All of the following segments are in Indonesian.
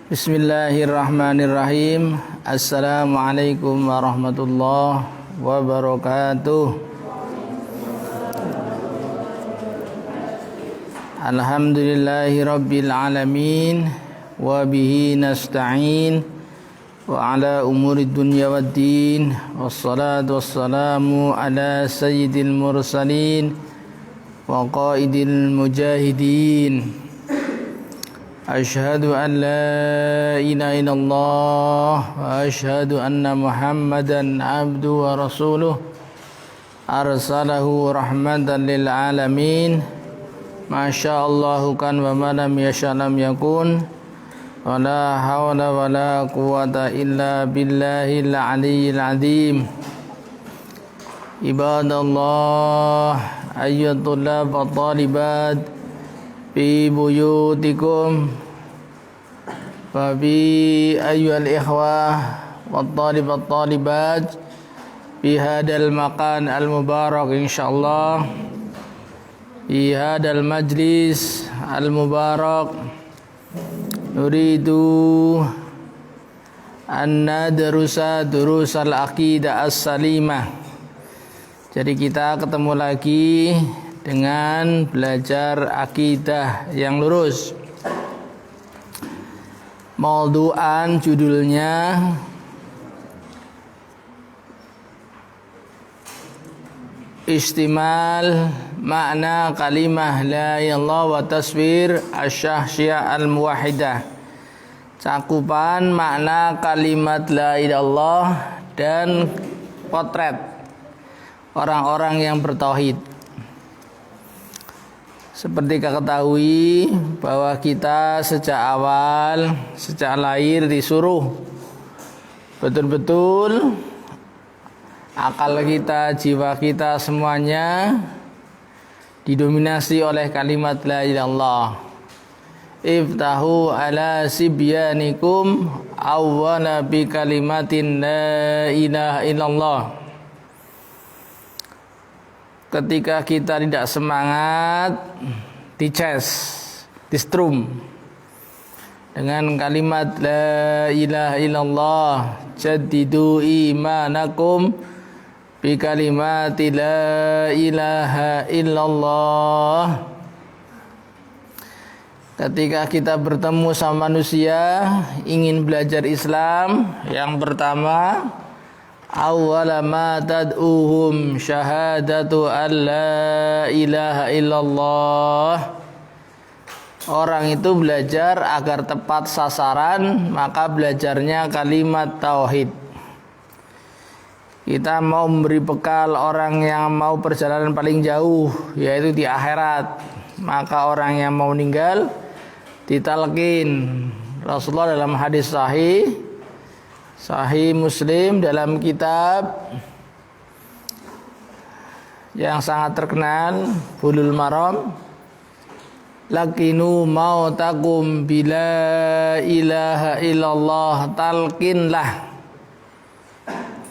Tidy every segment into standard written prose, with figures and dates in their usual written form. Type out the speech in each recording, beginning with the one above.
Bismillahirrahmanirrahim. Assalamualaikum warahmatullahi wabarakatuh. Alhamdulillahi rabbil alamin. Wa bihi nasta'in. Wa ala umuri dunya waddin. Wassalatu wassalamu ala sayyidil mursalin wa qaidil mujahidin. Asyhadu an la ilaha illallah wa asyhadu anna Muhammadan abduhu wa rasuluh arsalahu rahmatan lil alamin. Masyaallahu kan wa ma lam yasha lam yakun wa la hawla wa la quwwata illa billahil aliyyil azim. Ibadallah ayyuhallab wa talibat fi buyutikum wa bi ayyuhal ikhwah wa talibat talibat fi hadal makan al mubarak insyaallah fi hadal majlis al mubarak nuridu an nadrusa durusal aqidah as-salimah. Jadi kita ketemu lagi dengan belajar akidah yang lurus. Maudu'an judulnya Istimal makna kalimah la ilaha illallah wa taswir asy-syahsiyah al-muwahhidah. Cakupan makna kalimat la ilaha illallah dan potret orang-orang yang bertauhid. Seperti kita ketahui bahwa kita sejak awal, sejak lahir disuruh betul-betul akal kita, jiwa kita semuanya didominasi oleh kalimat la ilaha illallah. Iftahu ala sibyanikum awwala bi kalimatin la ilaha illallah. Ketika kita tidak semangat, dices, distrum dengan kalimat la ilaha illallah, jaddidu imanakum bi kalimati la ilaha illallah. Ketika kita bertemu sama manusia ingin belajar Islam, yang pertama awwala ma tad'uhum syahadatu an la ilaha illallah. Orang itu belajar agar tepat sasaran, maka belajarnya kalimat tauhid. Kita mau memberi bekal orang yang mau perjalanan paling jauh, yaitu di akhirat, maka orang yang mau meninggal ditalqin. Rasulullah dalam hadis Sahih Muslim dalam kitab yang sangat terkenal Bulughul Maram, lakinu mautakum bila ilaha illallah, talqinlah,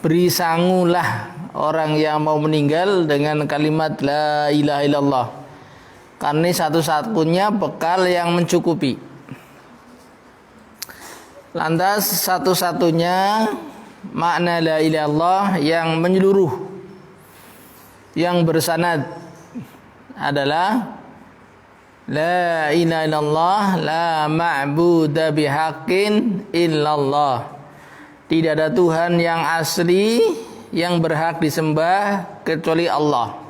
beri sangulah orang yang mau meninggal dengan kalimat la ilaha illallah, karena satu-satunya bekal yang mencukupi. Lantas satu-satunya makna la ilaha illallah yang menyeluruh, yang bersanad adalah la ilaha illallah la ma'buda bihaqqin illallah. Tidak ada Tuhan yang asli yang berhak disembah kecuali Allah.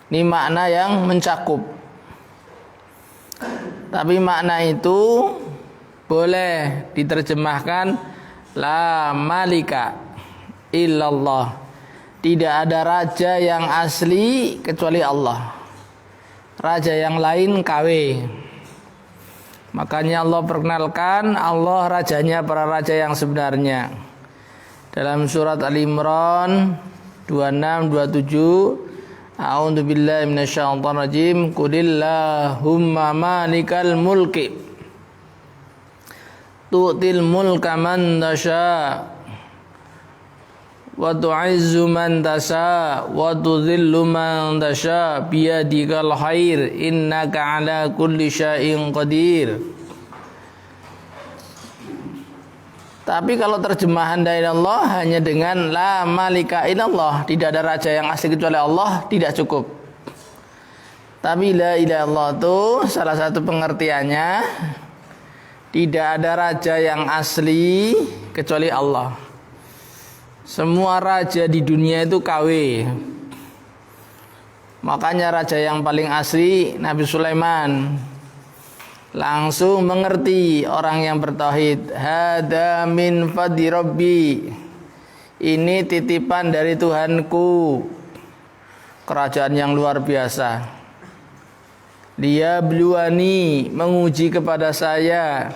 Ini makna yang mencakup. Tapi makna itu boleh diterjemahkan la malika illallah. Tidak ada raja yang asli kecuali Allah. Raja yang lain KW. Makanya Allah perkenalkan Allah rajanya para raja yang sebenarnya. Dalam surat Al-Imran 26 27, a'udzu billahi minasyaitonir rajim, qulillahumma malikal mulki tu'til mulka man tasha wa tu'izzu man tasha wa tudhillu man tasha biyadikal khair innaka ala kulli syai'in qadir. Tapi kalau terjemahan la ilaha illallah hanya dengan la malika illallah, tidak ada raja yang asli kecuali Allah, tidak cukup. Tapi la ilaha illallah itu salah satu pengertiannya tidak ada raja yang asli kecuali Allah. Semua raja di dunia itu KW. Makanya raja yang paling asli Nabi Sulaiman langsung mengerti orang yang bertauhid. Hada min fadli rabbi. Ini titipan dari Tuhanku. Kerajaan yang luar biasa. Dia bluani, menguji kepada saya.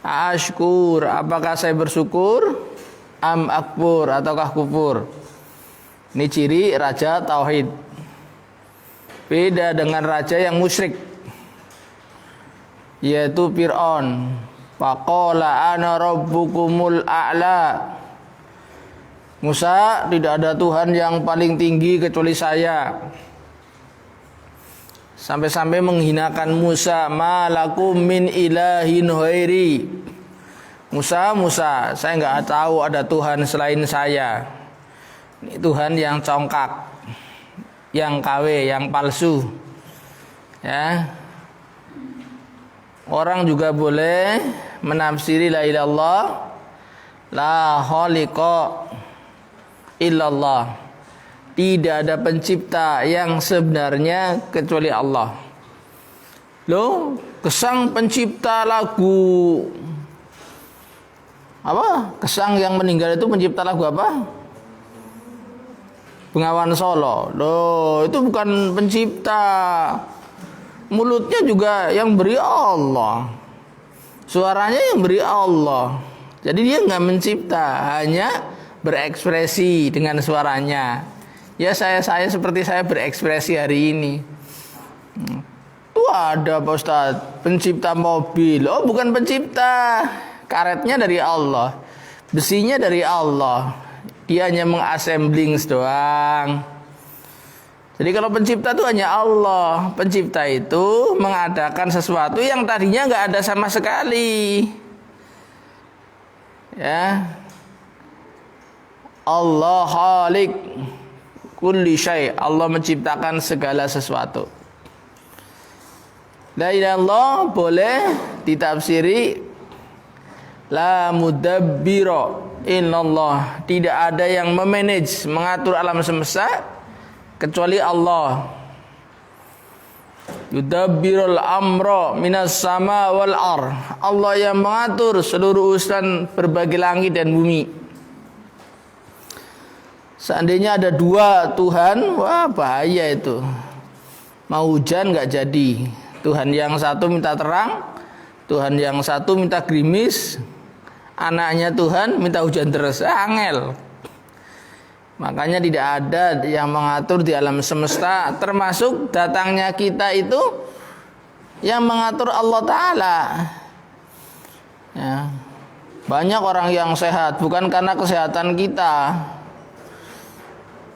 Ashkur, apakah saya bersyukur? Am akbur, ataukah kufur? Ini ciri raja tauhid. Beda dengan raja yang musyrik, yaitu Fir'aun. Faqala ana rabbukumul a'la. Musa, tidak ada Tuhan yang paling tinggi kecuali saya. Sampai-sampai menghinakan Musa, malakum min ilahin ghairi. Musa, saya nggak tahu ada Tuhan selain saya. Ini Tuhan yang congkak, yang KW, yang palsu. Ya. Orang juga boleh menafsiri la ilaha illallah la khaliqa illallah. Tidak ada pencipta yang sebenarnya kecuali Allah. Loh, Kesang pencipta lagu apa? Kesang yang meninggal itu pencipta lagu apa? Bengawan Solo. Loh, itu bukan pencipta. Mulutnya juga yang beri Allah, suaranya yang beri Allah. Jadi dia nggak mencipta, hanya berekspresi dengan suaranya. Ya saya seperti saya berekspresi hari ini. Tuh ada Pak Ustadz, pencipta mobil. Oh bukan pencipta, karetnya dari Allah, besinya dari Allah. Dia hanya mengassembling doang. Jadi kalau pencipta itu hanya Allah. Pencipta itu mengadakan sesuatu yang tadinya nggak ada sama sekali. Ya, Allah khaliq kulli syai'. Allah menciptakan segala sesuatu. La ilaha illallah boleh ditafsiri la mudabbiro illallah. Tidak ada yang memanage, mengatur alam semesta kecuali Allah. Yudabbirul amra minas sama wal ar. Allah yang mengatur seluruh urusan berbagai langit dan bumi. Seandainya ada dua Tuhan, wah bahaya itu. Mau hujan nggak jadi. Tuhan yang satu minta terang, Tuhan yang satu minta gerimis, anaknya Tuhan minta hujan terus. Angel. Makanya tidak ada yang mengatur di alam semesta, termasuk datangnya kita itu yang mengatur Allah Ta'ala. Ya. Banyak orang yang sehat bukan karena kesehatan kita.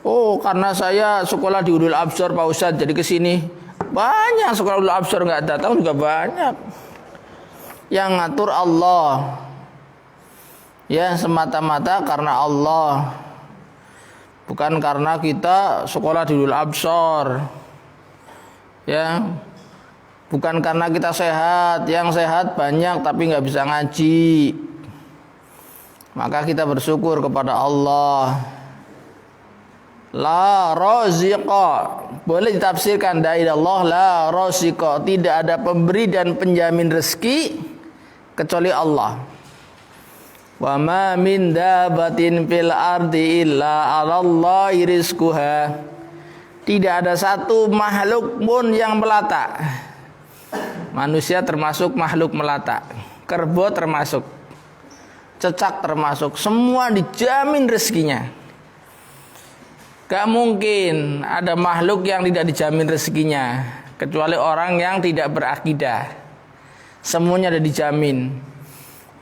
Oh karena saya sekolah di Ulul Absar Pak Ustadz jadi kesini. Banyak sekolah Ulul Absar nggak datang juga banyak. Yang ngatur Allah. Ya semata-mata karena Allah. Bukan karena kita sekolah di Ulul Absar. Ya. Bukan karena kita sehat. Yang sehat banyak tapi nggak bisa ngaji. Maka kita bersyukur kepada Allah. La raziqa. Boleh ditafsirkan dari Allah la raziqa. Tidak ada pemberi dan penjamin rezeki kecuali Allah. Wa ma min dabatin fil ardi illa 'alallahi rizquha. Tidak ada satu makhluk pun yang melata. Manusia termasuk makhluk melata. Kerbau termasuk. Cecak termasuk. Semua dijamin rezekinya. Gak mungkin ada makhluk yang tidak dijamin rezekinya kecuali orang yang tidak berakidah. Semuanya ada dijamin.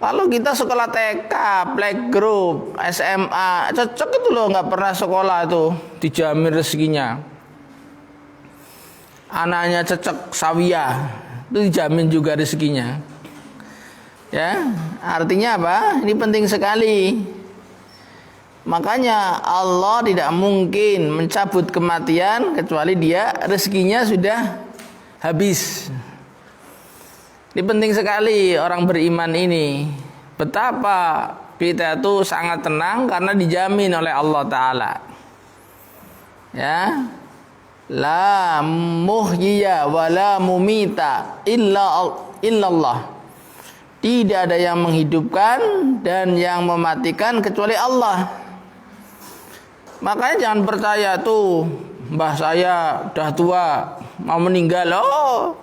Kalau kita sekolah TK, playgroup, SMA, cocok itu loh, nggak pernah sekolah itu dijamin rezekinya. Anaknya cocok sawiyah, itu dijamin juga rezekinya. Ya, artinya apa? Ini penting sekali. Makanya Allah tidak mungkin mencabut kematian kecuali dia rezekinya sudah habis. Ini penting sekali orang beriman ini. Betapa kita itu sangat tenang karena dijamin oleh Allah Ta'ala. Ya, la muhyiya wa la mumita illallah. Tidak ada yang menghidupkan dan yang mematikan kecuali Allah. Makanya jangan percaya tuh mbah saya udah tua mau meninggal. Oh,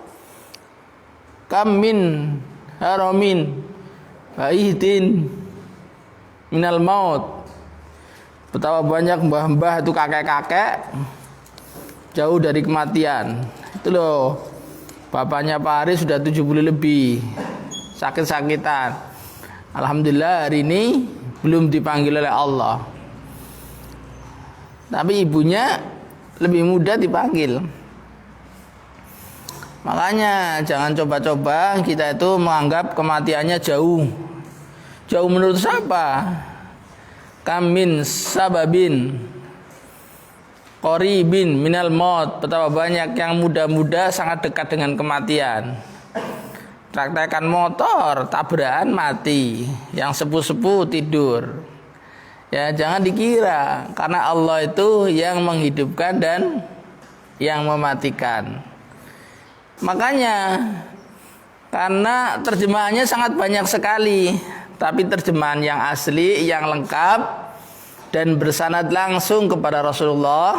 kamin haramin baidin minal maut. Betapa banyak mbah-mbah itu kakek-kakek jauh dari kematian. Itu loh, bapaknya Pak Haris sudah 70 lebih, sakit-sakitan. Alhamdulillah hari ini belum dipanggil oleh Allah. Tapi ibunya lebih mudah dipanggil. Makanya jangan coba-coba kita itu menganggap kematiannya jauh. Jauh menurut siapa? Kamin sababin qoribin minal maut. Betapa banyak yang muda-muda sangat dekat dengan kematian. Praktekan motor, tabrakan mati. Yang sepuh-sepuh tidur. Ya, jangan dikira karena Allah itu yang menghidupkan dan yang mematikan. Makanya karena terjemahannya sangat banyak sekali, tapi terjemahan yang asli, yang lengkap dan bersanad langsung kepada Rasulullah,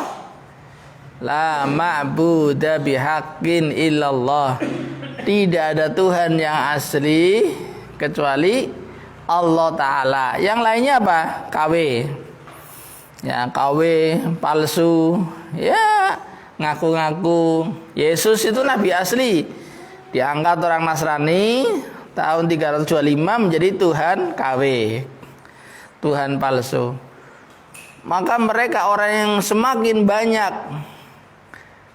la ma'buda bihaqqin illallah. Tidak ada Tuhan yang asli kecuali Allah Ta'ala. Yang lainnya apa? KW. Ya, KW palsu. Ya, ngaku-ngaku Yesus itu nabi asli. Diangkat orang Nasrani tahun 325 menjadi Tuhan KW. Tuhan palsu. Maka mereka orang yang semakin banyak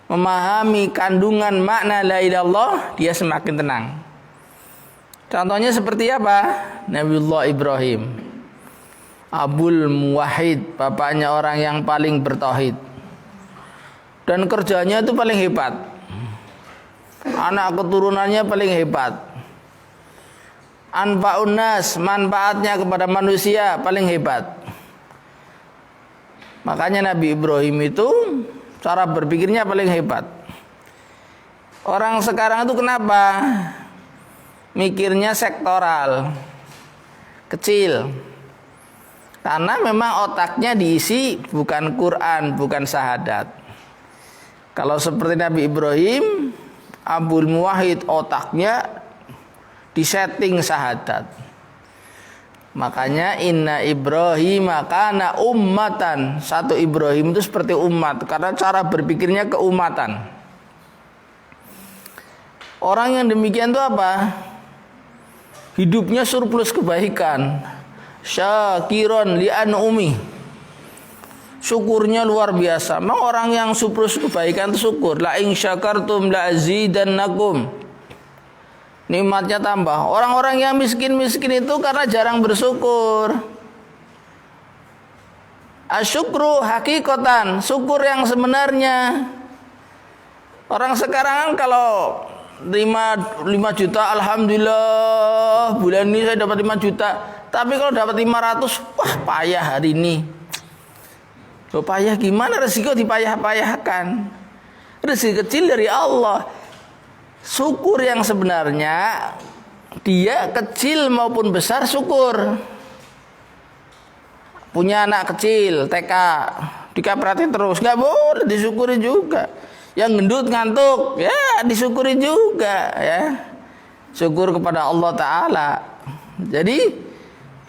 memahami kandungan makna la ilaha illallah, dia semakin tenang. Contohnya seperti apa? Nabiullah Ibrahim, Abul Muwahhid, bapaknya orang yang paling bertauhid. Dan kerjanya itu paling hebat. Anak keturunannya paling hebat. Anfa'un nas, manfaatnya kepada manusia paling hebat. Makanya Nabi Ibrahim itu cara berpikirnya paling hebat. Orang sekarang itu kenapa? Mikirnya sektoral, kecil. Karena memang otaknya diisi bukan Quran, bukan syahadat. Kalau seperti Nabi Ibrahim, Abul Muwahhid, otaknya disetting syahadat. Makanya inna Ibrahim kana ummatan. Satu Ibrahim itu seperti umat karena cara berpikirnya keumatan. Orang yang demikian itu apa? Hidupnya surplus kebaikan. Syakiron li'an umi. Syukurnya luar biasa. Memang orang yang surplus kebaikan itu syukur. La in syakartum la azidannakum. Nikmatnya tambah. Orang-orang yang miskin-miskin itu karena jarang bersyukur. Asyukru hakikatan, syukur yang sebenarnya. Orang sekarang kalau 5 juta, alhamdulillah bulan ini saya dapat 5 juta. Tapi kalau dapat 500, wah payah hari ini. Loh, payah gimana? Resiko dipayah-payahkan. Rezeki kecil dari Allah. Syukur yang sebenarnya dia kecil maupun besar syukur. Punya anak kecil TK, dikapratin terus, nggak boleh, disyukuri juga. Yang gendut ngantuk, ya disyukuri juga, ya. Syukur kepada Allah Ta'ala. Jadi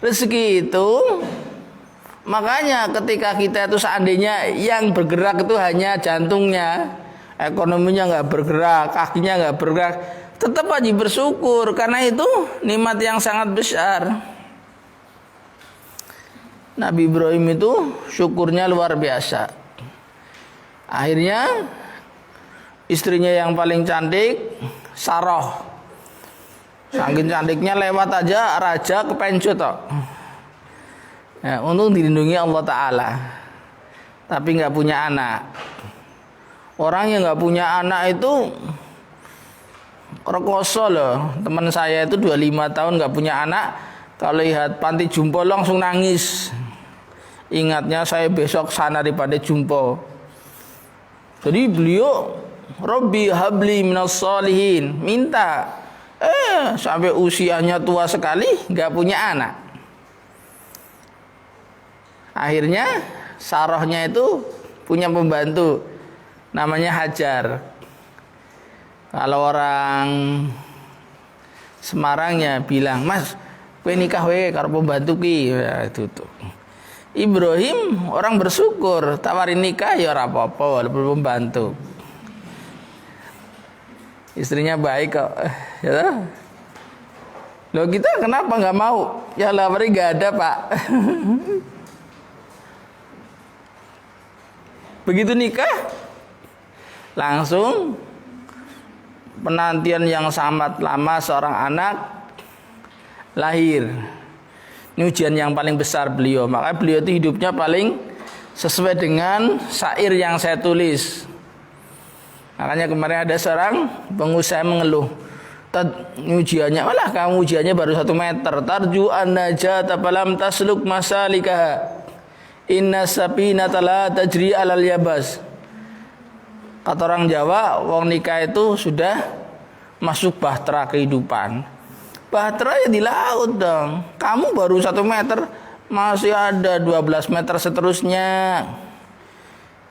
rezeki itu, makanya ketika kita itu seandainya yang bergerak itu hanya jantungnya, ekonominya nggak bergerak, kakinya nggak bergerak, tetap aja bersyukur karena itu nikmat yang sangat besar. Nabi Ibrahim itu syukurnya luar biasa. Akhirnya istrinya yang paling cantik, Sarah, Saking cantiknya lewat aja raja kepencut tok. Ya, untung dilindungi Allah Ta'ala. Tapi nggak punya anak. Orang yang nggak punya anak itu rekoso loh. Teman saya itu 25 tahun nggak punya anak. Kalau lihat panti jompo langsung nangis. Ingatnya saya besok sana di panti jompo. Jadi beliau Rabbi habli minas sholihin, minta. Sampai usianya tua sekali nggak punya anak. Akhirnya Sarohnya itu punya pembantu namanya Hajar. Kalau orang Semarangnya bilang, "Mas, kowe nikah wae karo pembantu ki." Ya, itu tuh. Ibrahim orang bersyukur, tawarin nikah ya ora apa-apa walaupun pembantu. Istrinya baik kok. Ya. Loh kita kenapa nggak mau? Ya lamarin nggak ada Pak. Begitu nikah, langsung penantian yang sangat lama seorang anak lahir. Ini ujian yang paling besar beliau. Maka beliau itu hidupnya paling sesuai dengan syair yang saya tulis. Makanya kemarin ada seorang pengusaha mengeluh, ujiannya, malah kamu ujiannya baru 1 meter. Tarju an-najata falam tasluk masalikaha. Inna sapinata la tajri alal yabas. Kata orang Jawa, wong nikah itu sudah masuk bahtera kehidupan. Bahtera ya di laut dong. Kamu baru 1 meter, masih ada 12 meter seterusnya.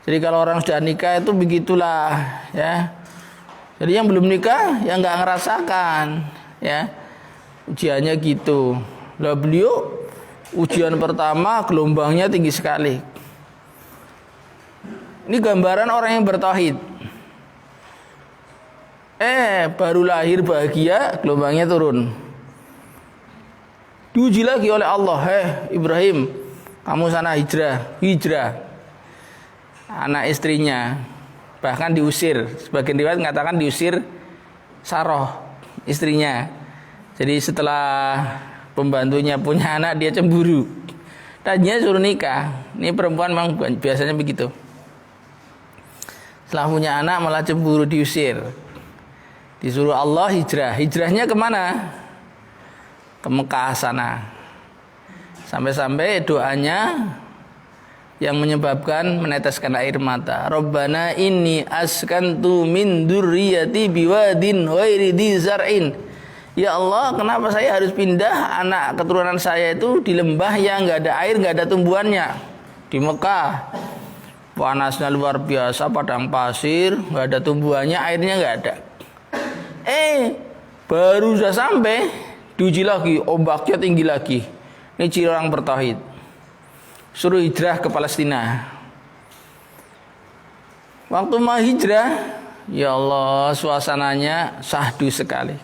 Jadi kalau orang sudah nikah itu begitulah, ya. Jadi yang belum nikah yang nggak ngerasakan, ya. Ujiannya gitu. Lah beliau ujian pertama gelombangnya tinggi sekali. Ini gambaran orang yang bertauhid. Baru lahir bahagia, gelombangnya turun. Diuji lagi oleh Allah, Ibrahim, kamu sana hijrah. Anak istrinya bahkan diusir. Sebagian riwayat mengatakan diusir Saroh, istrinya. Jadi setelah pembantunya punya anak, dia cemburu. Tadinya suruh nikah. Ini perempuan memang biasanya begitu. Setelah punya anak malah cemburu, diusir. Disuruh Allah hijrah. Hijrahnya kemana? Ke Mekah sana. Sampai-sampai doanya yang menyebabkan meneteskan air mata. Rabbana inni askantu min dzurriyyati biwadin ghairi dzi zar'in. Ya Allah, kenapa saya harus pindah anak keturunan saya itu di lembah yang nggak ada air, nggak ada tumbuhannya? Di Mekah, panasnya luar biasa, padang pasir, nggak ada tumbuhannya, airnya nggak ada. Baru sudah sampai, diuji lagi, ombaknya tinggi lagi. Ini ciri orang bertauhid. Suruh hijrah ke Palestina. Waktu mau hijrah, ya Allah, suasananya syahdu sekali.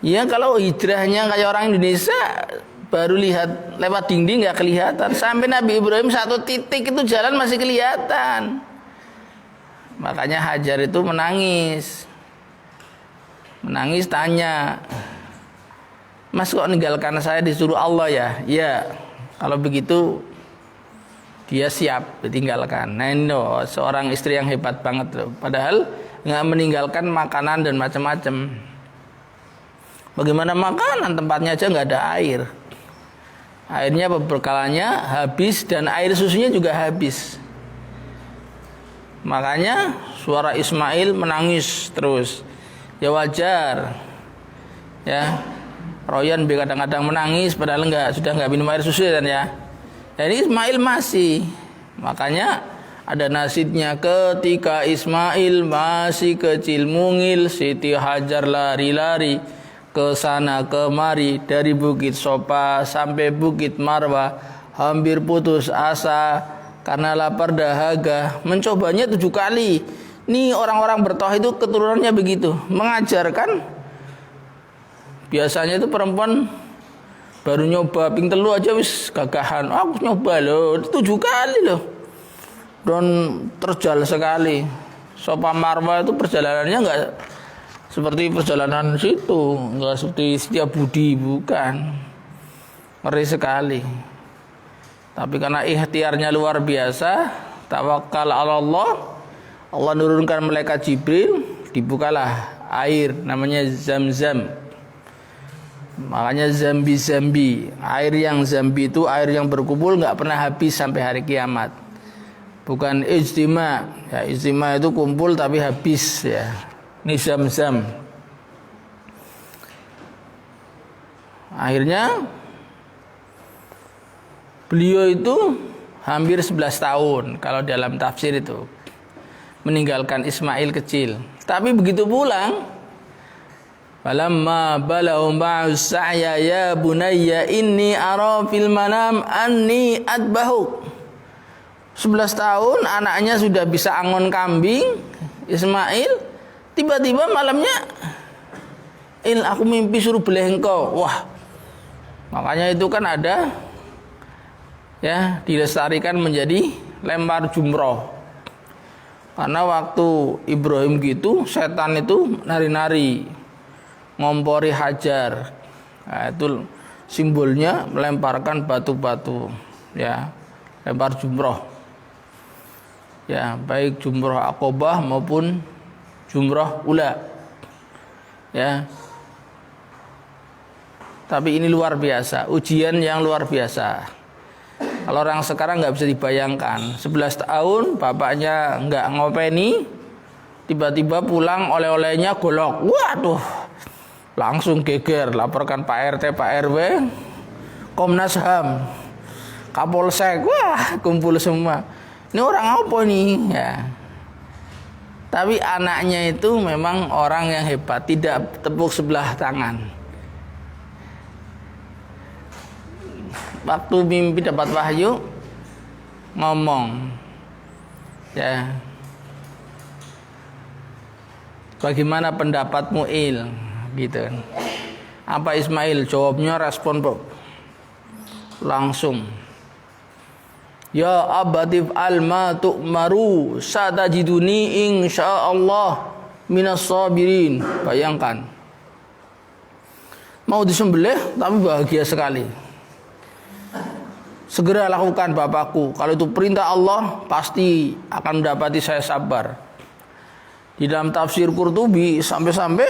Ya kalau hijrahnya kayak orang Indonesia, baru lihat lewat dinding nggak kelihatan. Sampai Nabi Ibrahim 1 titik itu jalan masih kelihatan. Makanya Hajar itu menangis tanya, Mas kok ninggalkan saya, disuruh Allah ya? Ya, kalau begitu dia siap ditinggalkan. Nah ini seorang istri yang hebat banget loh. Padahal nggak meninggalkan makanan dan macam-macam. Bagaimana makanan, tempatnya aja nggak ada air. Airnya berkalanya habis dan air susunya juga habis. Makanya suara Ismail menangis terus. Ya wajar. Ya. Royan kadang-kadang menangis padahal sudah nggak minum air susu dan ya. Dan Ismail masih. Makanya ada nasidnya, ketika Ismail masih kecil mungil, Siti Hajar lari-lari ke sana kemari, dari Bukit Sofa sampai Bukit Marwah, hampir putus asa karena lapar dahaga, mencobanya 7 kali. Nih orang-orang bertauhid itu keturunannya begitu, mengajarkan. Biasanya itu perempuan baru nyoba ping telu aja wis gagahan, aku nyoba loh 7 kali loh, dan terjal sekali. Sofa Marwah itu perjalanannya seperti perjalanan situ, enggak seperti Setiabudi, bukan. Ngeri sekali. Tapi karena ikhtiarnya luar biasa, tawakal ala Allah, Allah nurunkan malaikat Jibril, dibukalah air namanya Zam-Zam. Makanya Zambi, air yang Zambi itu air yang berkumpul nggak pernah habis sampai hari kiamat. Bukan ijtima, ya ijtima itu kumpul tapi habis ya. Ini Zam-Zam. Akhirnya beliau itu hampir 11 tahun kalau dalam tafsir itu, meninggalkan Ismail kecil. Tapi begitu pulang, falamma balagha ma'u sa'ya ya bunayya inni ara fil manam anni adbahuk. 11 tahun anaknya sudah bisa angon kambing, Ismail. Tiba-tiba malamnya, aku mimpi suruh beleh engkau. Wah, makanya itu kan ada ya, dilestarikan menjadi lempar jumroh. Karena waktu Ibrahim gitu, setan itu nari-nari, ngompori hajar. Nah, itu simbolnya melemparkan batu-batu, ya, lempar jumroh. Ya, baik jumroh Aqobah maupun jumroh ula. Ya. Tapi ini luar biasa, ujian yang luar biasa. Kalau orang sekarang nggak bisa dibayangkan, 11 tahun bapaknya nggak ngopeni, tiba-tiba pulang oleh-olehnya golok. Waduh, langsung geger, laporkan Pak RT, Pak RW, Komnas HAM, Kapolsek, wah kumpul semua. Ini orang apa nih? Ya. Tapi anaknya itu memang orang yang hebat, tidak tepuk sebelah tangan. Waktu mimpi dapat wahyu, ngomong, ya, bagaimana pendapatmu Il? Gitu. Apa Ismail? Jawabnya respon langsung. Ya abatif alma tu'maru satajiduni insyaallah minas sabirin. Bayangkan, mau disembelih tapi bahagia sekali. Segera lakukan bapakku, kalau itu perintah Allah pasti akan mendapati saya sabar. Di dalam tafsir Qurtubi sampai-sampai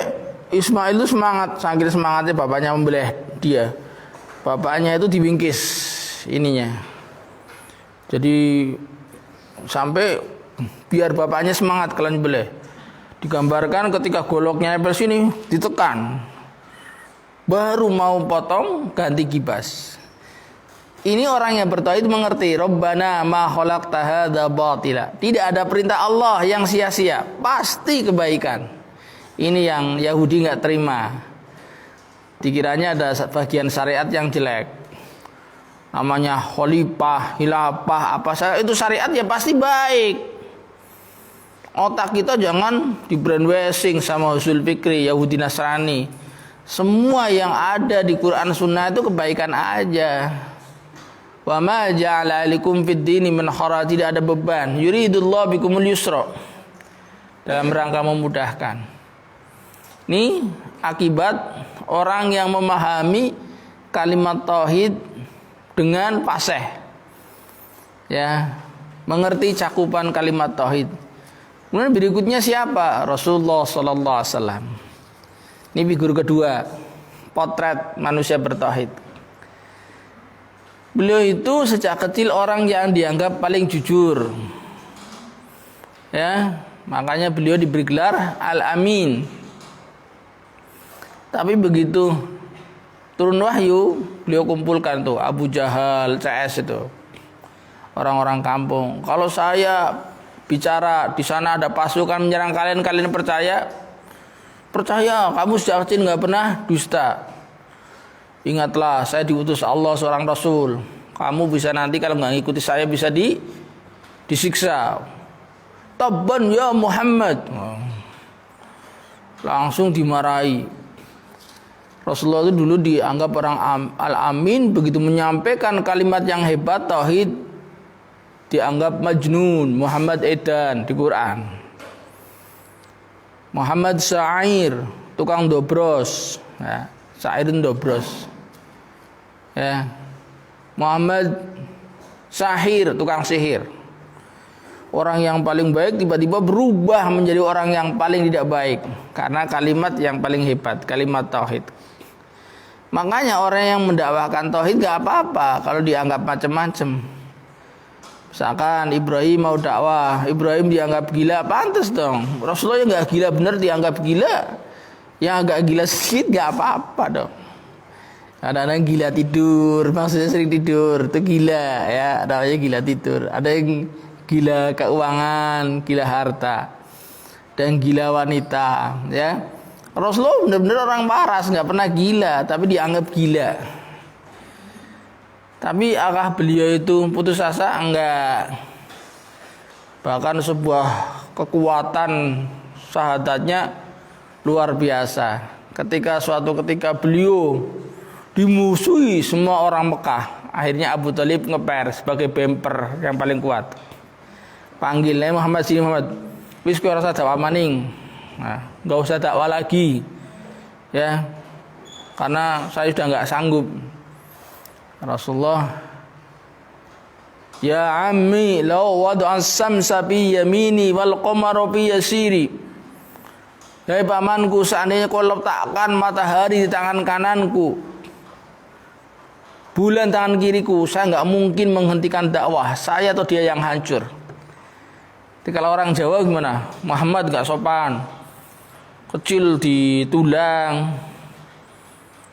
Ismail itu semangat, saking semangatnya bapaknya membelih dia. Bapaknya itu dibingkis ininya. Jadi sampai biar bapaknya semangat kalian beleh. Digambarkan ketika goloknya nempel sini ditekan, baru mau potong ganti kibas. Ini orang yang bertauhid mengerti, Rabbana ma khalaqta hadza batila. Tidak ada perintah Allah yang sia-sia, pasti kebaikan. Ini yang Yahudi nggak terima. Dikiranya ada bagian syariat yang jelek. Namanya khalifah, khilafah, apa saja itu syariat ya pasti baik. Otak kita jangan di brainwashing sama usul fikri Yahudi Nasrani. Semua yang ada di Quran Sunnah itu kebaikan aja. Wa ma ja'ala alikum fid dini min haraj, tidak ada beban. Yuridullahu bikumul yusra, dalam rangka memudahkan. Ini akibat orang yang memahami kalimat tauhid dengan fasih, ya, mengerti cakupan kalimat tauhid. Kemudian berikutnya siapa? Rasulullah sallallahu alaihi wasallam. Ini figur kedua, potret manusia bertauhid. Beliau itu sejak kecil orang yang dianggap paling jujur, ya, makanya beliau diberi gelar Al-Amin. Tapi begitu turun wahyu, beliau kumpulkan tuh Abu Jahal, CS itu, orang-orang kampung. Kalau saya bicara di sana ada pasukan menyerang kalian, kalian percaya? Percaya. Kamu sejak kecil nggak pernah dusta. Ingatlah, saya diutus Allah seorang Rasul. Kamu bisa nanti kalau nggak ngikuti saya bisa disiksa. Tabban ya Muhammad. Langsung dimarahi. Rasulullah itu dulu dianggap orang al-amin, begitu menyampaikan kalimat yang hebat tauhid dianggap majnun, Muhammad edan di Quran. Muhammad Sa'ir, tukang dobros. Ya, Sa'ir dobros. Ya. Muhammad Sahir, tukang sihir. Orang yang paling baik tiba-tiba berubah menjadi orang yang paling tidak baik karena kalimat yang paling hebat, kalimat tauhid. Makanya orang yang mendakwahkan tauhid gak apa-apa kalau dianggap macam-macam. Misalkan Ibrahim mau dakwah, Ibrahim dianggap gila, pantas dong. Rasulullah yang gak gila bener dianggap gila, yang agak gila sedikit gak apa-apa dong. Ada yang gila tidur, maksudnya sering tidur, itu gila ya, namanya gila tidur. Ada yang gila keuangan, gila harta, dan gila wanita ya. Rasulullah benar-benar orang waras, nggak pernah gila, tapi dianggap gila. Tapi apakah beliau itu putus asa? Enggak. Bahkan sebuah kekuatan syahadatnya luar biasa. Suatu ketika beliau dimusuhi semua orang Mekah, akhirnya Abu Thalib ngeper sebagai bemper yang paling kuat. Panggilnya Muhammad, sini Muhammad, wis kowe rasa dakwah maning. Nah, enggak usah dakwah lagi. Ya. Karena saya sudah enggak sanggup. Rasulullah, ya ammi law wad'a as-samsa bi yamini wal qamara bi yasiri. Hai pamanku, seandainya kau letakkan matahari di tangan kananku, bulan tangan kiriku, saya enggak mungkin menghentikan dakwah saya atau dia yang hancur. Jadi kalau orang Jawa gimana? Muhammad enggak sopan, kecil di tulang,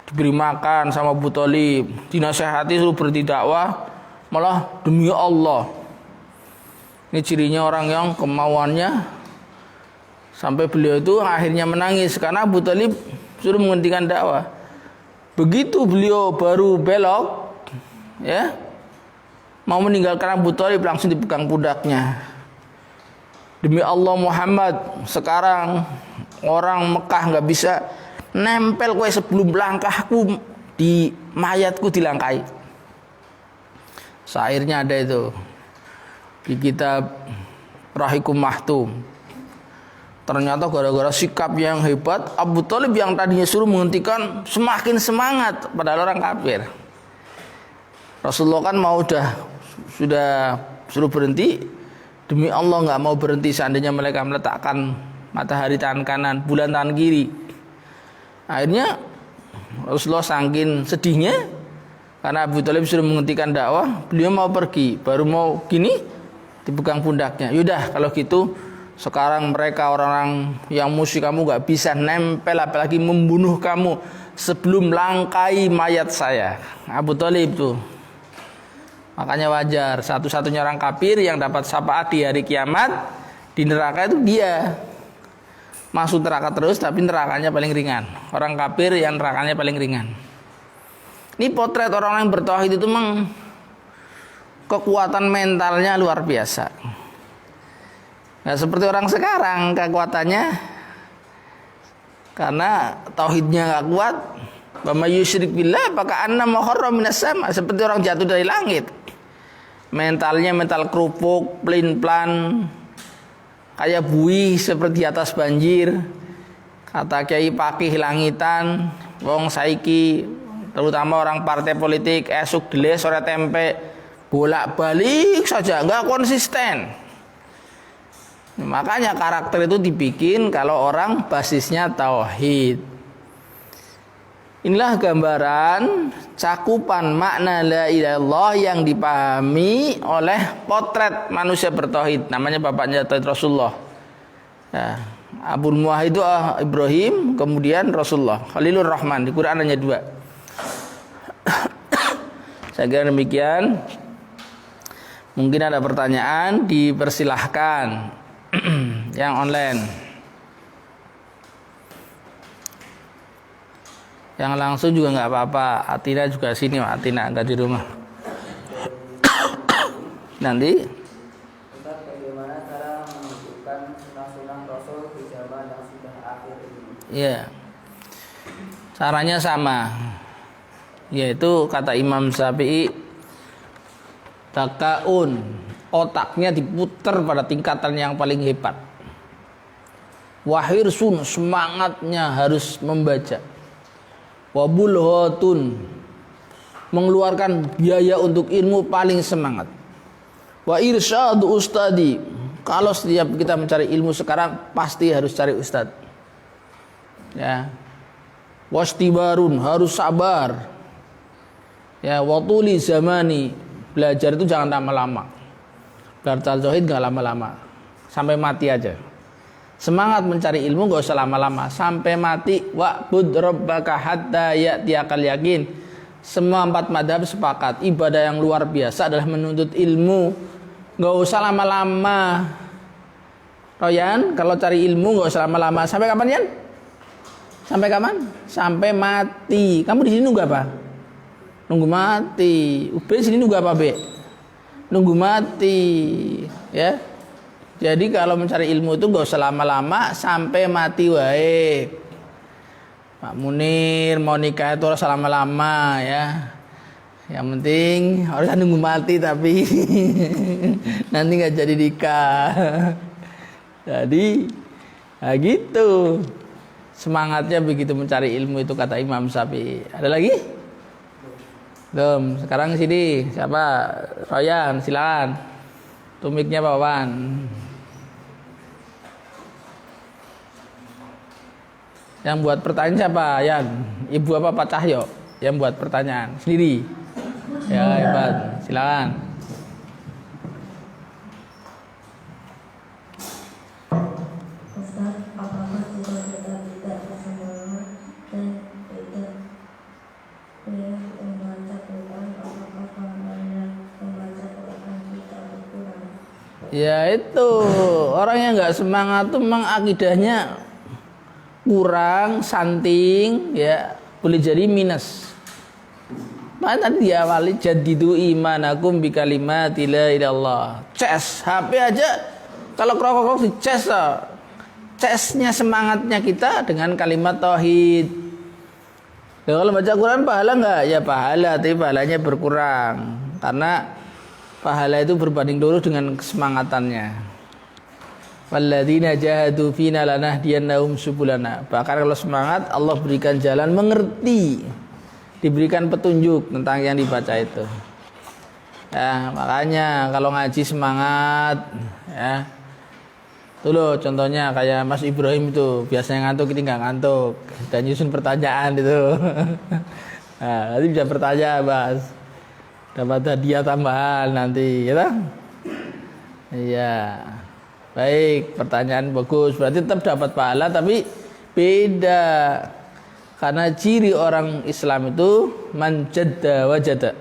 diberi makan sama Abu Thalib, dinasehati suruh berhenti dakwah, malah demi Allah. Ini cirinya orang yang kemauannya sampai beliau itu akhirnya menangis karena Abu Thalib suruh menghentikan dakwah. Begitu beliau baru belok, ya, mau meninggalkan Abu Thalib, langsung dipegang pundaknya. Demi Allah Muhammad, sekarang orang Mekah nggak bisa nempel kowe sebelum langkahku di mayatku dilangkai. Syairnya ada itu di kitab Rahikum Mahtum. Ternyata gara-gara sikap yang hebat, Abu Thalib yang tadinya suruh menghentikan semakin semangat padahal orang kafir. Rasulullah kan sudah suruh berhenti, demi Allah nggak mau berhenti seandainya mereka meletakkan matahari tangan kanan, bulan tangan kiri. Akhirnya Rasulullah saking sedihnya karena Abu Thalib sudah menghentikan dakwah, beliau mau pergi, baru mau gini dipegang pundaknya. Yaudah kalau gitu sekarang mereka orang-orang yang musuh kamu gak bisa nempel apalagi membunuh kamu sebelum langkai mayat saya. Abu Thalib tuh. Makanya wajar satu-satunya orang kafir yang dapat syafaat di hari kiamat di neraka itu dia. Masuk neraka terus tapi nerakanya paling ringan. Orang kafir yang nerakanya paling ringan. Ini potret orang yang bertauhid itu memang kekuatan mentalnya luar biasa. Nah, seperti orang sekarang kekuatannya karena tauhidnya enggak kuat, wa may yusyrik billah apakah anna muharram minas sama, seperti orang jatuh dari langit. Mentalnya mental kerupuk, plin-plan, kayak buih seperti atas banjir. Kata Kiai Pakih Langitan, wong saiki terutama orang partai politik esuk dele sore tempe, bolak-balik saja enggak konsisten. Makanya karakter itu dibikin kalau orang basisnya tauhid. Inilah gambaran cakupan makna la ilaha illallah yang dipahami oleh potret manusia bertauhid. Namanya bapaknya tauhid Rasulullah. Ya, Abul Muwahhid Ibrahim, kemudian Rasulullah. Khalilur Rahman, di Quran hanya 2. Saya kira demikian. Mungkin ada pertanyaan, dipersilahkan. Yang online, yang langsung juga nggak apa-apa. Atina juga sini, Atina nggak di rumah. Nanti. Bagaimana cara menunjukkan sunah-sunah Rasul di zaman yang sudah akhir ini? Iya, caranya sama, yaitu kata Imam Syafi'i, takaun. Otaknya diputer pada tingkatan yang paling hebat. Wahirsun, semangatnya harus membaca. Wabulhotun, mengeluarkan biaya untuk ilmu paling semangat. Wa irsyadu ustadi, kalau setiap kita mencari ilmu sekarang pasti harus cari ustad. Ya. Wastibarun, harus sabar. Ya, watuli zamani, belajar itu jangan lama-lama. Belajar tauhid enggak lama-lama. Sampai mati aja. Semangat mencari ilmu enggak usah lama-lama, sampai mati. Wa'bud rabbaka hatta ya'tiyakal yakin. Semua 4 madhab sepakat ibadah yang luar biasa adalah menuntut ilmu. Enggak usah lama-lama. Royan, kalau cari ilmu enggak usah lama-lama. Sampai kapan, Yan? Sampai kapan? Sampai mati. Kamu di sini nunggu apa? Nunggu mati. Ube sini nunggu apa, Be? Nunggu mati. Ya. Jadi kalau mencari ilmu itu enggak usah lama-lama, sampai mati wae. Pak Munir mau nikah itu harus lama-lama ya. Yang penting harus nunggu mati tapi nanti nggak jadi nikah. Jadi nah gitu. Semangatnya begitu mencari ilmu itu kata Imam Syafi'i. Ada lagi? Belum. Sekarang sini siapa? Royan, silakan. Tumiknya Pak Wawan. Yang buat pertanyaan siapa? Yan? Ibu apa Pak Cahyo? Yang buat pertanyaan sendiri. Ya hebat. Silakan. Ya itu orang yang nggak semangat tuh memang akidahnya kurang, santing, ya boleh jadi minus. Mana tadi diawali jadidu imanakum bi kalimati la ilallah. Ces HP aja kalau krok-krok di ces loh. Cesnya semangatnya kita dengan kalimat tauhid. Ya, kalau baca Quran pahala enggak? Ya pahala, tapi pahalanya berkurang karena pahala itu berbanding lurus dengan kesemangatannya. Walladzina jahadu fina lanahdiyannahum subulana. Bahkan kalau semangat Allah berikan jalan mengerti, diberikan petunjuk tentang yang dibaca itu. Ya, makanya kalau ngaji semangat ya. Tuh loh contohnya kayak Mas Ibrahim itu biasanya ngantuk, ini nggak ngantuk dan nyusun pertanyaan itu. Nah, nanti bisa bertanya Mas, dapat hadiah tambahan nanti ya. Iya, baik, pertanyaan bagus, berarti tetap dapat pahala tapi beda karena ciri orang Islam itu manjadda wajada,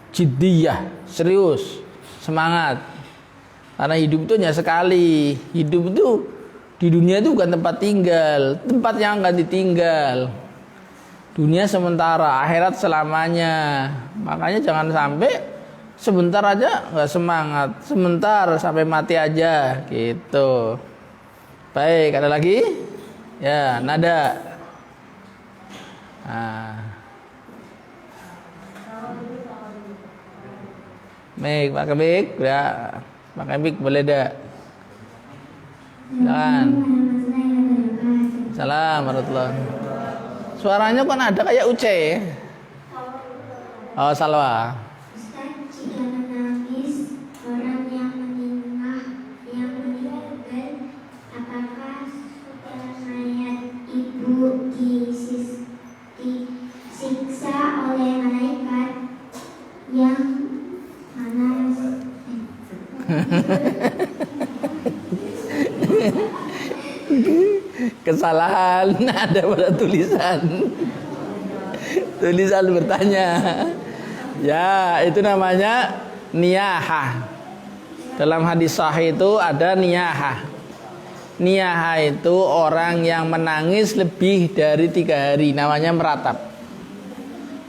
jiddiyah, serius, semangat. Karena hidup itu hanya sekali. Hidup itu di dunia itu bukan tempat tinggal, tempat yang akan ditinggal. Dunia sementara, akhirat selamanya. Makanya jangan sampai sebentar aja nggak semangat, sebentar sampai mati aja gitu. Baik, ada lagi? Ya, nada. Nah. Baik, Pak Kebik, ya. Pakai mic boleh dah. Silakan. Salam warahmatullahi. Suaranya kan ada kayak Uce. Oh, Salwa. Ustaz, jika menangis orang yang meninggal, apakah setelah mayat ibu disiksa oleh malaikat yang mana? Kesalahan ada pada tulisan bertanya ya, itu namanya niyahah. Dalam hadis sahih itu ada niyahah. Niyahah itu orang yang menangis lebih dari 3 hari, namanya meratap.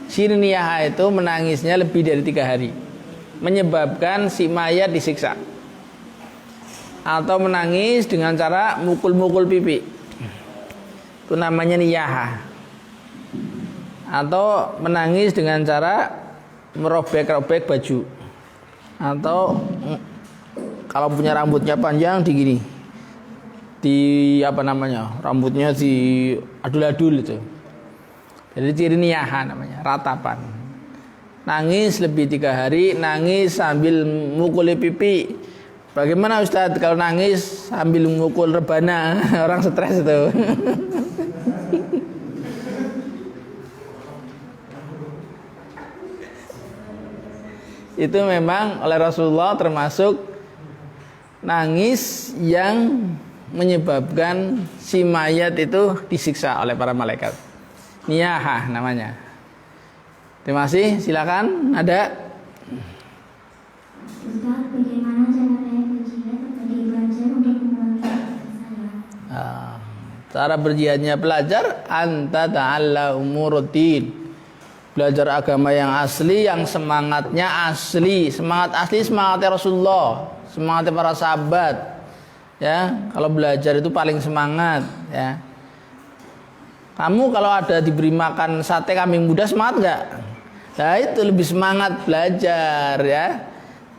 Ciri niyahah itu menangisnya lebih dari 3 hari, menyebabkan si mayat disiksa. Atau menangis dengan cara mukul-mukul pipi, itu namanya niyahah. Atau menangis dengan cara merobek-robek baju. Atau kalau punya rambutnya panjang digini, di apa namanya, rambutnya di adul-adul itu. Jadi ciri niyaha namanya, ratapan. Nangis lebih 3 hari, nangis sambil mukul pipi. Bagaimana Ustadz kalau nangis sambil mukul rebana? Orang stres itu. Itu memang oleh Rasulullah termasuk nangis yang menyebabkan si mayat itu disiksa oleh para malaikat. Niyahah namanya. Terima kasih, silakan ada. Ustaz, bagaimana cara saya berjihad kepada belajar untuk mengulangi saya? Cara berjihadnya pelajar anta ta'alla umuruddin. Belajar agama yang asli, yang semangatnya asli. Semangat asli semangatnya Rasulullah, semangatnya para sahabat. Ya, kalau belajar itu paling semangat, ya. Kamu kalau ada diberi makan sate kambing muda semangat enggak? Nah, itu lebih semangat belajar, ya.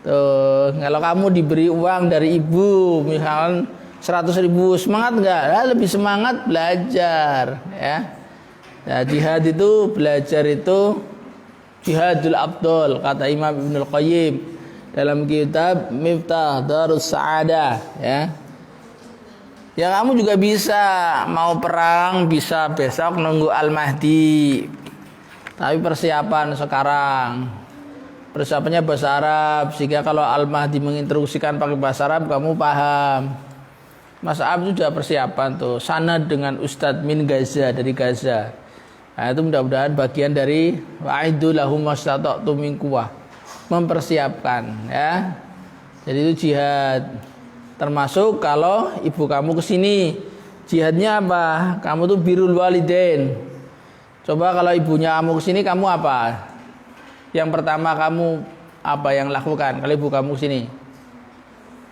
Tuh, kalau kamu diberi uang dari ibu misalkan 100.000, semangat enggak? Nah, lebih semangat belajar, ya. Nah, jihad itu, belajar itu jihadul abdul, kata Imam Ibnul Qayyim dalam kitab Miftah Darus Sa'adah, ya. Ya kamu juga bisa mau perang, bisa besok nunggu Al-Mahdi. Tapi persiapan sekarang, persiapannya bahasa Arab, sehingga kalau Al-Mahdi menginstruksikan pakai bahasa Arab kamu paham. Mas Ab sudah persiapan tuh, sanad dengan Ustadz min Gaza, dari Gaza. Nah, itu mudah-mudahan bagian dari wa'iddu lahum mastata'tum min quwwah, mempersiapkan, ya. Jadi itu jihad. Termasuk kalau ibu kamu kesini, jihadnya apa? Kamu tuh birrul walidain. Coba kalau ibunya kamu kesini, kamu apa? Yang pertama kamu apa yang lakukan kalau ibu kamu kesini?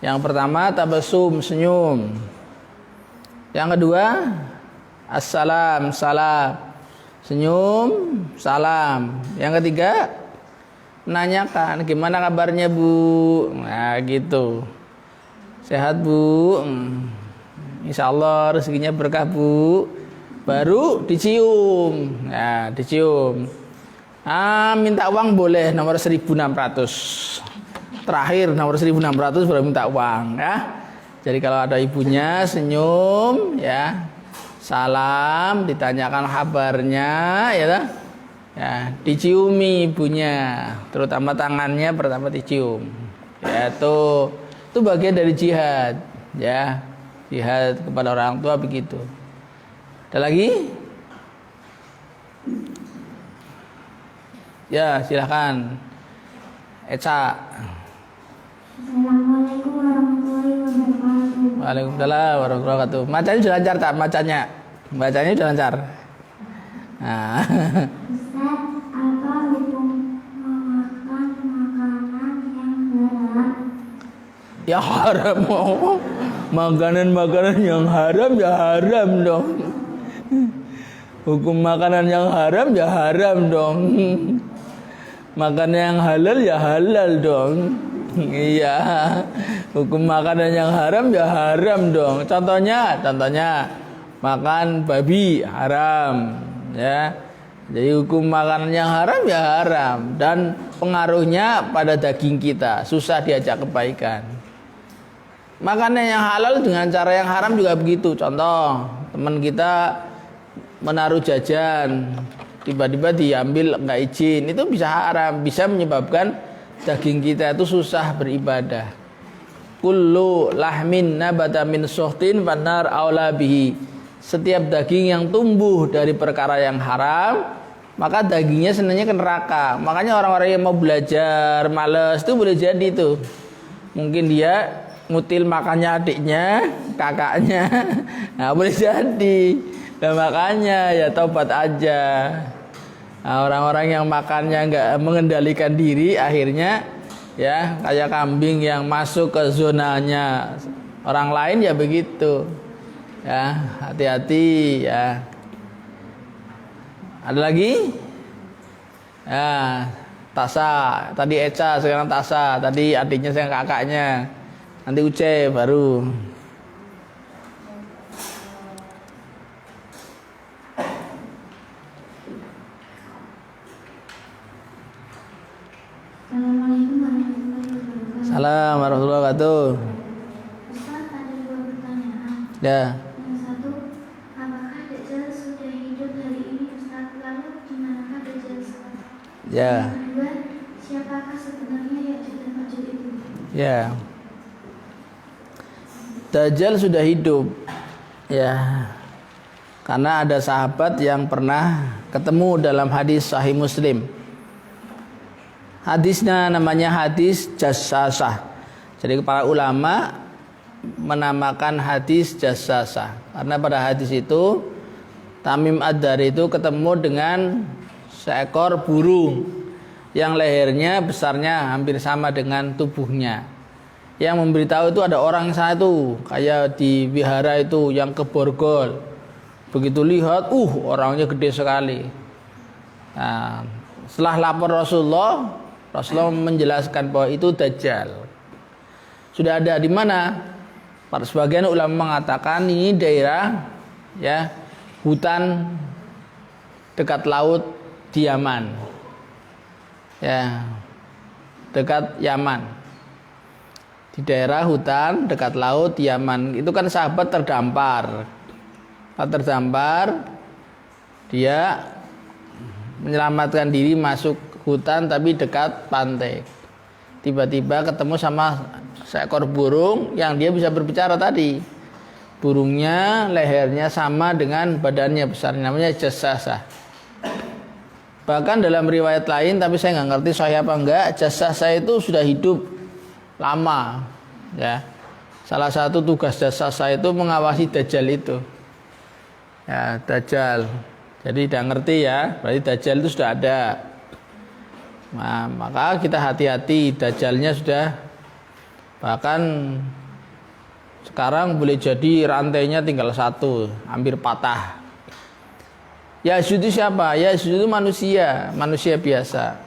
Yang pertama tabasum, senyum. Yang kedua assalam, salam. Senyum, salam. Yang ketiga menanyakan gimana kabarnya Bu. Nah gitu. Sehat Bu. Insya Allah rezekinya berkah Bu. Baru dicium. Nah dicium. Minta uang boleh nomor 1.600. Terakhir nomor 1.600 baru minta uang, ya. Jadi kalau ada ibunya senyum, ya. Salam, ditanyakan kabarnya, ya, ya, diciumi ibunya, terutama tangannya pertama dicium. Ya, itu bagian dari jihad, ya, jihad kepada orang tua begitu. Ada lagi? Ya, silakan. Eca. Assalamualaikum warahmatullahi wabarakatuh. Waalaikumsalam warahmatullahi wabarakatuh. Bacanya sudah lancar tak? Bacanya sudah lancar. Nah. Ustaz, apa hukum memakan makanan yang haram? Ya haram. Makanan-makanan yang haram ya haram dong. Hukum makanan yang haram ya haram dong. Makanan yang halal ya halal dong. Iya. Hukum makanan yang haram ya haram dong. Contohnya makan babi haram, ya. Jadi hukum makanan yang haram ya haram, dan pengaruhnya pada daging kita, susah diajak kebaikan. Makanan yang halal dengan cara yang haram juga begitu. Contoh, teman kita menaruh jajan, tiba-tiba diambil nggak izin, itu bisa haram, bisa menyebabkan daging kita itu susah beribadah. Kullu lahmin nabata min suhtin fanar aula bihi. Setiap daging yang tumbuh dari perkara yang haram, maka dagingnya senangnya ke neraka. Makanya orang-orang yang mau belajar malas itu boleh jadi itu. Mungkin dia ngutil makannya adiknya, kakaknya. Nah, boleh jadi. Nah, makanya ya taubat aja. Nah, orang-orang yang makannya nggak mengendalikan diri, akhirnya ya kayak kambing yang masuk ke zonanya orang lain ya begitu. Ya, hati-hati ya. Ada lagi? Ya, Tasa, tadi Eca, sekarang Tasa, tadi adiknya sekarang kakaknya. Nanti Uce baru. Assalamualaikum warahmatullahi wabarakatuh. Salam warahmatullahi wabarakatuh. Ustaz, ada dua pertanyaan. Ya. Yang satu, apakah Dajjal sudah hidup hari ini Ustaz? Lalu di manakah Dajjal sekarang? Ya. Yang kedua, siapakah sebenarnya Ya'juj dan Ma'juj itu? Ya. Dajjal sudah hidup. Ya. Karena ada sahabat yang pernah ketemu dalam hadis Sahih Muslim. Hadisnya namanya hadis Jassasah. Jadi para ulama menamakan hadis Jassasah karena pada hadis itu Tamim Ad-Dari itu ketemu dengan seekor burung yang lehernya besarnya hampir sama dengan tubuhnya. Yang memberitahu itu ada orang satu kayak di wihara itu yang ke Borgol. Begitu lihat, orangnya gede sekali. Nah, setelah lapor Rasulullah menjelaskan bahwa itu Dajjal. Sudah ada di mana? Para sebagian ulama mengatakan ini daerah ya hutan dekat laut di Yaman. Ya. Dekat Yaman. Di daerah hutan dekat laut di Yaman. Itu kan sahabat terdampar. Dia menyelamatkan diri masuk hutan tapi dekat pantai. Tiba-tiba ketemu sama seekor burung yang dia bisa berbicara tadi. Burungnya lehernya sama dengan badannya besar, namanya Jassasah. Bahkan dalam riwayat lain, tapi saya nggak ngerti sahih apa enggak, Jassasah itu sudah hidup lama. Ya, salah satu tugas Jassasah itu mengawasi Dajjal itu. Ya, Dajjal. Jadi tidak ngerti ya, berarti Dajjal itu sudah ada. Nah, maka kita hati-hati, Dajjalnya sudah bahkan sekarang boleh jadi rantainya tinggal satu, hampir patah. Ya'juj itu siapa? Ya'juj itu manusia biasa.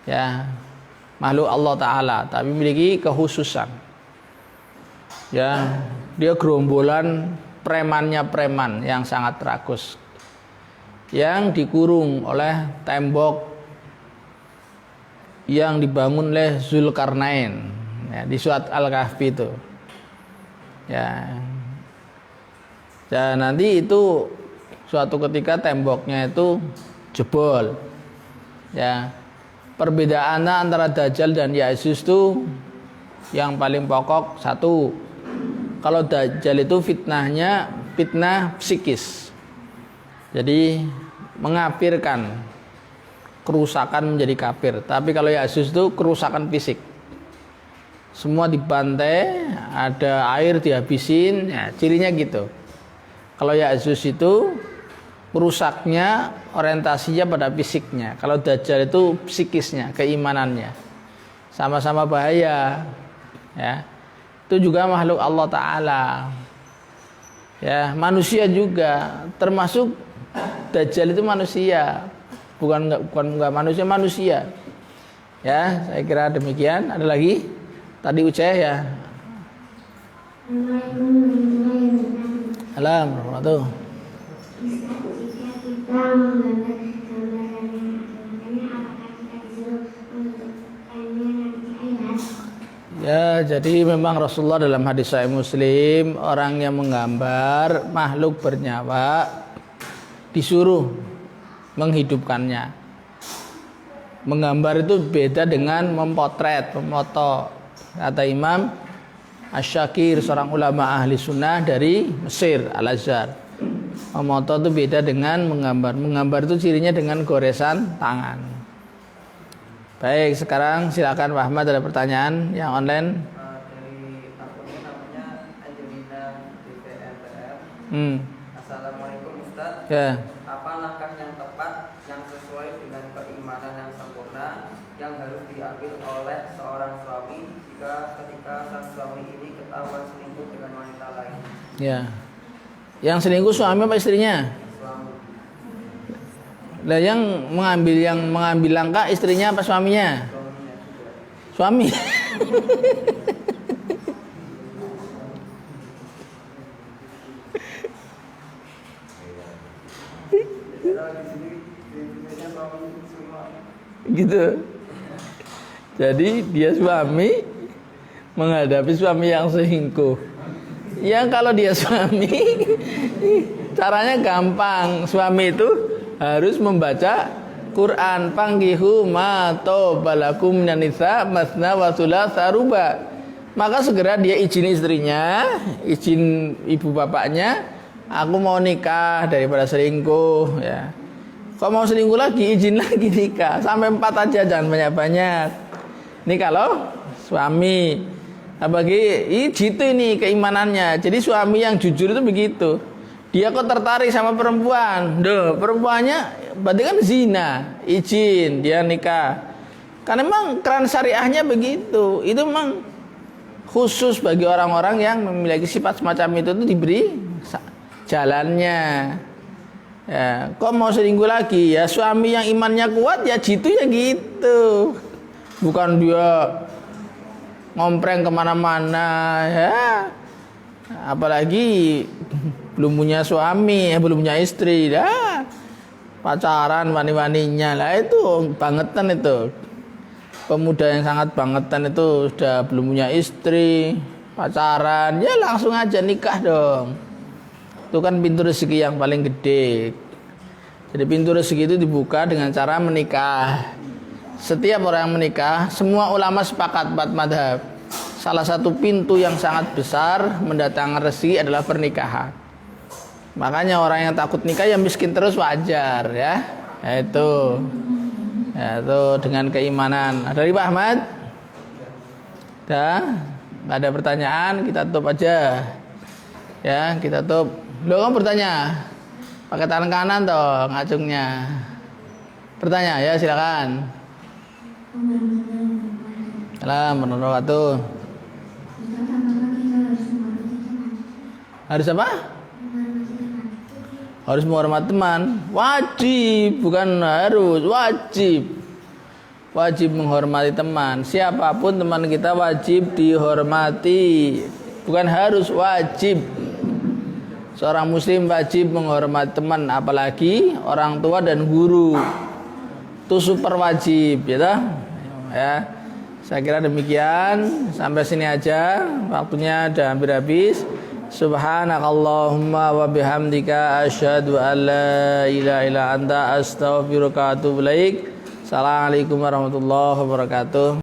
Ya, makhluk Allah Ta'ala, tapi memiliki kekhususan. Ya, dia gerombolan preman yang sangat rakus, yang dikurung oleh tembok yang dibangun oleh Zulkarnain ya, di surat Al-Kahfi itu. Ya. Dan nanti itu suatu ketika temboknya itu jebol. Ya. Perbedaannya antara Dajjal dan Ya'juj itu yang paling pokok satu. Kalau Dajjal itu fitnah psikis. Jadi mengafirkan, kerusakan menjadi kafir. Tapi kalau Ya'juj itu kerusakan fisik. Semua dibantai, ada air dihabisin, ya, cirinya gitu. Kalau Ya'juj itu rusaknya orientasinya pada fisiknya. Kalau Dajjal itu psikisnya, keimanannya. Sama-sama bahaya. Ya. Itu juga makhluk Allah Ta'ala. Ya, manusia juga, termasuk Dajjal itu manusia. Bukan manusia. Ya, saya kira demikian. Ada lagi? Tadi Uceh ya. Assalamualaikum warahmatullahi wabarakatuh. Jika kita menggambar gambaran yang apakah kita disuruh menunjukkannya nanti ayat? Ya, jadi memang Rasulullah dalam hadis Sahih Muslim, orang yang menggambar makhluk bernyawa disuruh menghidupkannya. Menggambar itu beda dengan memotret, memoto. Kata Imam Asy-Syakir, seorang ulama ahli sunnah dari Mesir, Al-Azhar. Memoto itu beda dengan menggambar. Menggambar itu cirinya dengan goresan tangan. Baik, sekarang silakan Pak Ahmad, ada pertanyaan yang online. Dari akunnya namanya Angelina DPMPR. Assalamualaikum Ustaz. Ya. Apa langkah yang tepat yang sesuai dengan keimanan yang sempurna yang harus diambil oleh seorang suami jika ketika sang suami ini ketahuan selingkuh dengan wanita lain? Ya. Yang selingkuh suami apa istrinya? Suami. Lah yang mengambil langkah istrinya apa suaminya? Suaminya juga. Suami. Di sini Gitu. Jadi dia suami menghadapi suami yang selingkuh. Yang kalau dia suami caranya gampang. Suami itu harus membaca Quran. Panggihu ma tobalakum minan nisa masna wa thulatsa ruba. Maka segera dia izin istrinya, izin ibu bapaknya, aku mau nikah daripada selingkuh ya. Kalau mau selingkuh lagi, izin lagi nikah. Sampai 4 aja, jangan banyak-banyak. Ini kalau suami. Apalagi gitu ini keimanannya. Jadi suami yang jujur itu begitu. Dia kok tertarik sama perempuan. Duh, perempuannya berarti kan zina. Izin, dia nikah. Karena memang keran syariahnya begitu. Itu memang khusus bagi orang-orang yang memiliki sifat semacam itu diberi jalannya. Ya, kok mau selingkuh lagi ya suami yang imannya kuat ya gitu ya gitu. Bukan dia ngompreng kemana-mana ya. Apalagi belum punya suami, belum punya istri dah. Pacaran wani-waninya lah itu bangetan itu. Pemuda yang sangat bangetan itu sudah belum punya istri, pacaran, ya langsung aja nikah dong. Itu kan pintu rezeki yang paling gede. Jadi pintu rezeki itu dibuka dengan cara menikah. Setiap orang yang menikah, semua ulama sepakat 4 madhab. Salah satu pintu yang sangat besar mendatangkan rezeki adalah pernikahan. Makanya orang yang takut nikah yang miskin terus wajar ya. Itu dengan keimanan. Dari Pak Ahmad? Dah, nggak ada pertanyaan, kita tutup aja. Ya, kita tutup. Lo kamu bertanya, pakai tangan kanan toh ngacungnya. Bertanya ya silakan. Salam warahmatullahi. Harus apa? Harus menghormati teman. Wajib, bukan harus, wajib. Wajib menghormati teman. Siapapun teman kita wajib dihormati. Bukan harus, wajib. Seorang muslim wajib menghormati teman, apalagi orang tua dan guru. Itu super wajib, ya. Saya kira demikian. Sampai sini aja. Waktunya udah hampir habis. Subhanakallahumma wa bihamdika asyhadu an la ilaha illa anta astaghfiruka wa atubu ilaik. Assalamualaikum warahmatullahi wabarakatuh.